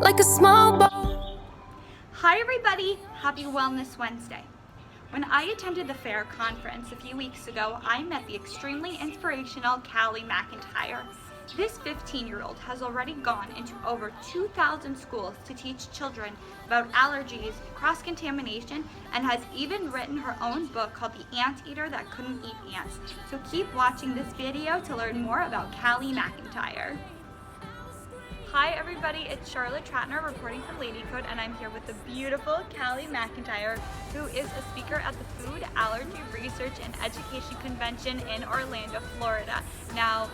like a small ball. Hi everybody, happy Wellness Wednesday. When I attended the FAIR conference a few weeks ago, I met the extremely inspirational Calli McIntyre. This 15-year-old has already gone into over 2,000 schools to teach children about allergies, cross-contamination, and has even written her own book called The Anteater That Couldn't Eat Ants. So keep watching this video to learn more about Calli McIntyre. Hi everybody, it's Charlotte Tratner reporting from Ladycode, and I'm here with the beautiful Calli McIntyre, who is a speaker at the Food Allergy Research and Education Convention in Orlando, Florida. Now,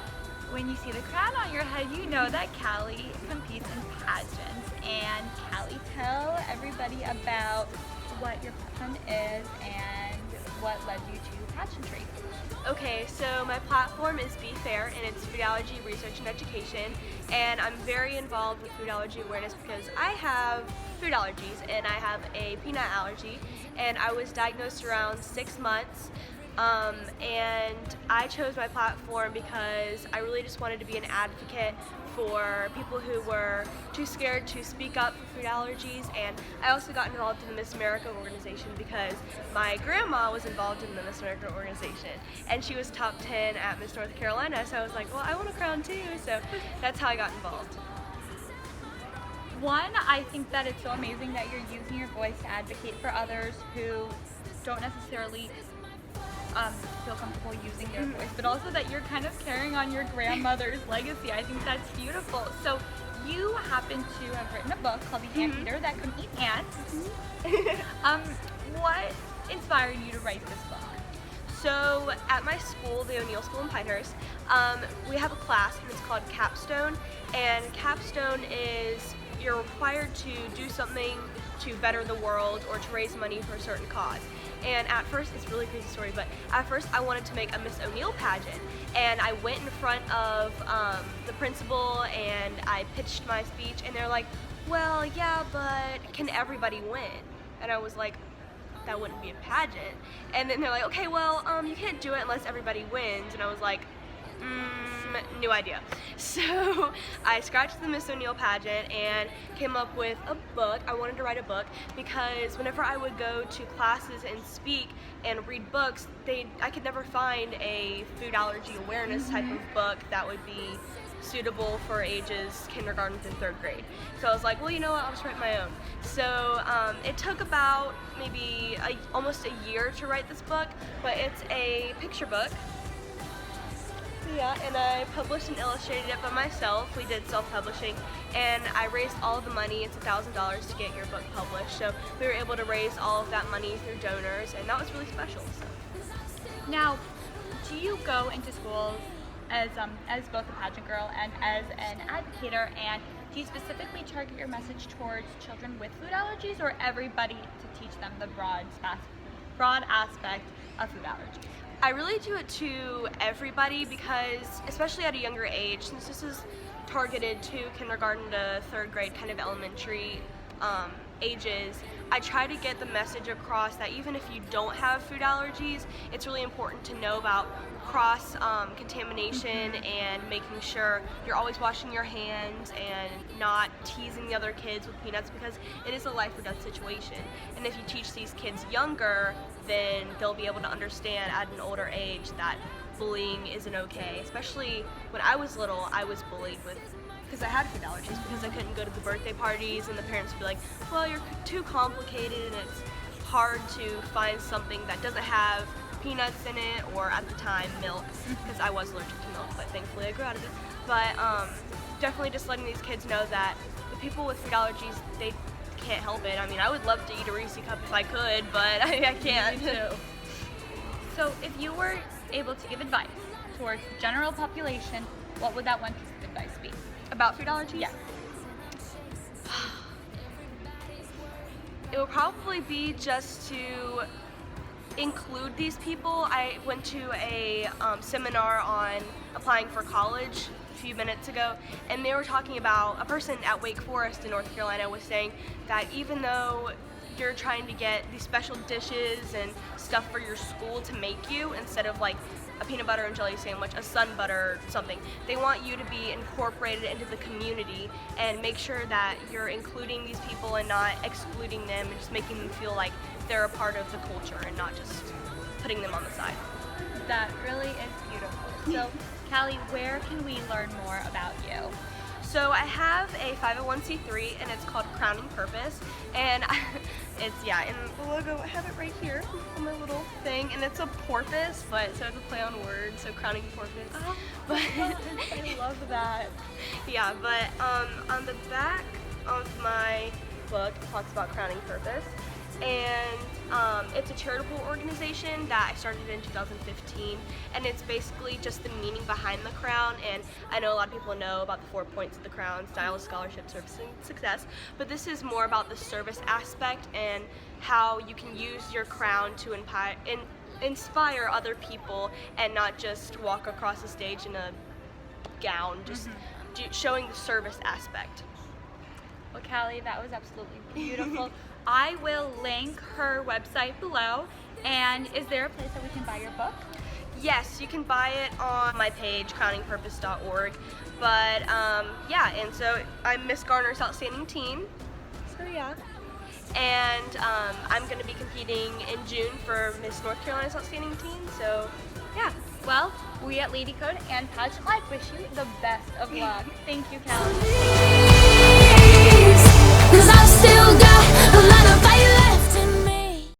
when you see the crown on your head, you know that Calli competes in pageants. And Calli, tell everybody about what your platform is and what led you to pageantry. Okay, so my platform is Be Fair, and it's Food Allergy Research and Education, and I'm very involved with food allergy awareness because I have food allergies and I have a peanut allergy, and I was diagnosed around 6 months. And I chose my platform because I really just wanted to be an advocate for people who were too scared to speak up for food allergies. And I also got involved in the Miss America organization because my grandma was involved in the Miss America organization, and she was top 10 at Miss North Carolina, so I was like, well, I want a crown too, so that's how I got involved. One, I think that it's so amazing that you're using your voice to advocate for others who don't necessarily feel comfortable using their voice, but also that you're kind of carrying on your grandmother's legacy. I think that's beautiful. So you happen to have written a book called The Anteater That Couldn't Eat Ants. What inspired you to write this book? So at my school, the O'Neill School in Pinehurst, we have a class and it's called Capstone, and Capstone is you're required to do something to better the world or to raise money for a certain cause. And at first, it's a really crazy story, but at first I wanted to make a Miss O'Neill pageant, and I went in front of the principal and I pitched my speech, and they're like, well, yeah, but can everybody win? And I was like, that wouldn't be a pageant. And then they're like, okay, well, you can't do it unless everybody wins. And I was like, new idea. So I scratched the Miss O'Neill pageant and came up with a book. I wanted to write a book because whenever I would go to classes and speak and read books, I could never find a food allergy awareness type of book that would be suitable for ages kindergarten through 3rd grade. So I was like, well, you know what, I'll just write my own. So it took about maybe almost a year to write this book, but it's a picture book. Yeah, and I published and illustrated it by myself. We did self-publishing, and I raised all of the money. It's $1,000 to get your book published. So we were able to raise all of that money through donors, and that was really special. So. Now, do you go into schools as both a pageant girl and as an advocator, and do you specifically target your message towards children with food allergies, or everybody to teach them the broad aspect of food allergies? I really do it to everybody because, especially at a younger age, since this is targeted to kindergarten to 3rd grade, kind of elementary ages, I try to get the message across that even if you don't have food allergies, it's really important to know about cross-contamination and making sure you're always washing your hands and not teasing the other kids with peanuts, because it is a life or death situation. And if you teach these kids younger, then they'll be able to understand at an older age that bullying isn't okay. Especially when I was little, I was bullied because I had food allergies, because I couldn't go to the birthday parties, and the parents would be like, well, you're too complicated and it's hard to find something that doesn't have peanuts in it, or at the time milk, because I was allergic to milk, but thankfully I grew out of it. But definitely just letting these kids know that the people with food allergies, they can't help it. I mean, I would love to eat a Reese cup if I could, but I can't. Me too. So if you were able to give advice towards the general population, what would that one piece of advice be? About food allergies? Yeah. It would probably be just to include these people. I went to a seminar on applying for college a few minutes ago, and they were talking about a person at Wake Forest in North Carolina was saying that even though you're trying to get these special dishes and stuff for your school to make you, instead of like a peanut butter and jelly sandwich, a sun butter, something. They want you to be incorporated into the community and make sure that you're including these people and not excluding them and just making them feel like they're a part of the culture and not just putting them on the side. That really is beautiful. So, Calli, where can we learn more about you? So I have a 501c3 and it's called Crowning Purpose, and it's in the logo. I have it right here on my little thing, and it's a porpoise, but so it's a play on words, so crowning porpoise. Oh, But I love that. yeah, but on the back of my book it talks about Crowning Purpose, and it's a charitable organization that I started in 2015, and it's basically just the meaning behind the crown. And I know a lot of people know about the 4 points of the crown: style, scholarship, service, and success, but this is more about the service aspect and how you can use your crown to inspire other people and not just walk across the stage in a gown, just showing the service aspect. Well, Calli, that was absolutely beautiful. I will link her website below. And is there a place that we can buy your book? Yes, you can buy it on my page, crowningpurpose.org. But and so I'm Miss Garner's Outstanding Teen. So yeah. And I'm going to be competing in June for Miss North Carolina's Outstanding Teen. So yeah. Well, we at Lady Code and Pageant Life wish you the best of luck. Thank you, Calli.